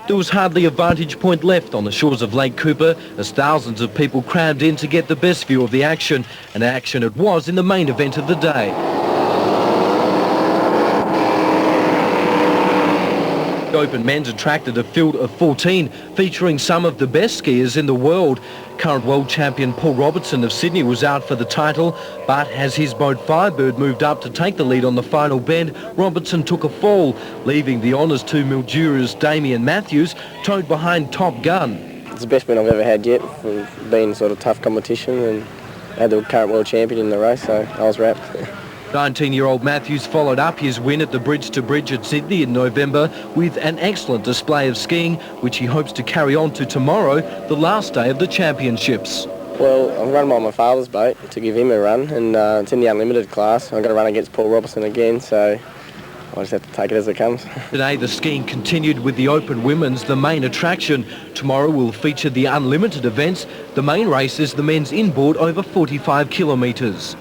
There was hardly a vantage point left on the shores of Lake Cooper as thousands of people crammed in to get the best view of the action, and action it was in the main event of the day. The Open Men's attracted a field of 14, featuring some of the best skiers in the world. Current world champion Paul Robertson of Sydney was out for the title, but as his boat Firebird moved up to take the lead on the final bend, Robertson took a fall, leaving the honours to Mildura's Damien Matthews towed behind Top Gun. It's the best win I've ever had yet. It's been sort of tough competition, and I had the current world champion in the race, so I was wrapped. 19-year-old Matthews followed up his win at the Bridge to Bridge at Sydney in November with an excellent display of skiing, which he hopes to carry on to tomorrow, the last day of the championships. Well, I'm running on my father's boat to give him a run, and it's in the unlimited class. I've got to run against Paul Robertson again, so I just have to take it as it comes. Today the skiing continued with the Open Women's, the main attraction. Tomorrow will feature the unlimited events. The main race is the men's inboard over 45 kilometres.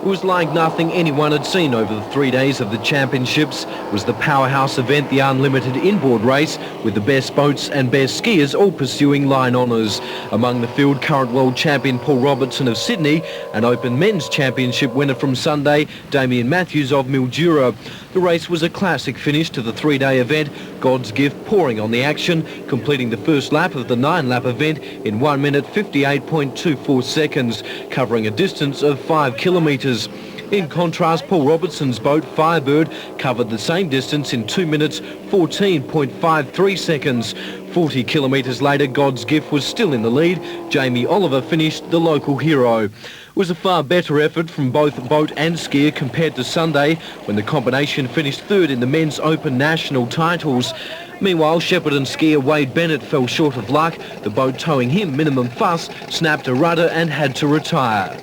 It was like nothing anyone had seen over the 3 days of the championships. It was the powerhouse event, the unlimited inboard race, with the best boats and best skiers all pursuing line honours. Among the field, current world champion Paul Robertson of Sydney, and Open Men's Championship winner from Sunday, Damien Matthews of Mildura. The race was a classic finish to the 3-day event, God's gift pouring on the action, completing the first lap of the 9-lap event in 1 minute 58.24 seconds, covering a distance of 5 kilometres. In contrast, Paul Robertson's boat Firebird covered the same distance in 2 minutes 14.53 seconds. 40 kilometres later, God's gift was still in the lead. Jamie Oliver finished the local hero. It was a far better effort from both boat and skier compared to Sunday, when the combination finished third in the men's Open national titles. Meanwhile, Shepparton skier Wade Bennett fell short of luck. The boat towing him minimum fuss snapped a rudder and had to retire.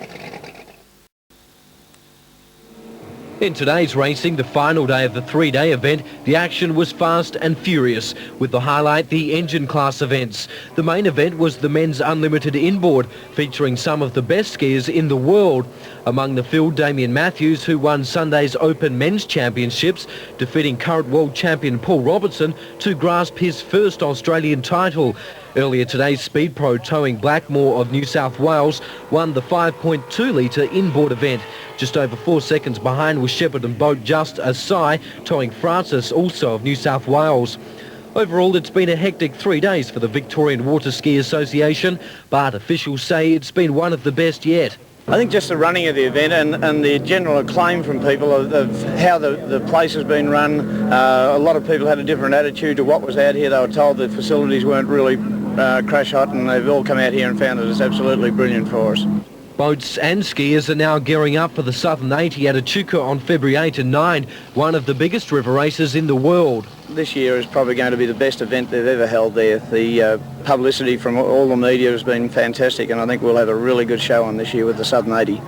In today's racing, the final day of the 3-day event, the action was fast and furious, with the highlight the engine class events. The main event was the men's unlimited inboard, featuring some of the best skiers in the world. Among the field, Damien Matthews, who won Sunday's Open Men's Championships, defeating current world champion Paul Robertson to grasp his first Australian title. Earlier today, Speed Pro towing Blackmore of New South Wales won the 5.2-litre inboard event. Just over 4 seconds behind was Shepparton boat Just Asai towing Francis, also of New South Wales. Overall, it's been a hectic 3 days for the Victorian Water Ski Association, but officials say it's been one of the best yet. I think just the running of the event and the general acclaim from people of how the place has been run. A lot of people had a different attitude to what was out here. They were told the facilities weren't really crash hot, and they've all come out here and found that it's absolutely brilliant for us. Boats and skiers are now gearing up for the Southern 80 at Echuca on February 8 and 9, one of the biggest river races in the world. This year is probably going to be the best event they've ever held there. The publicity from all the media has been fantastic, and I think we'll have a really good show on this year with the Southern 80.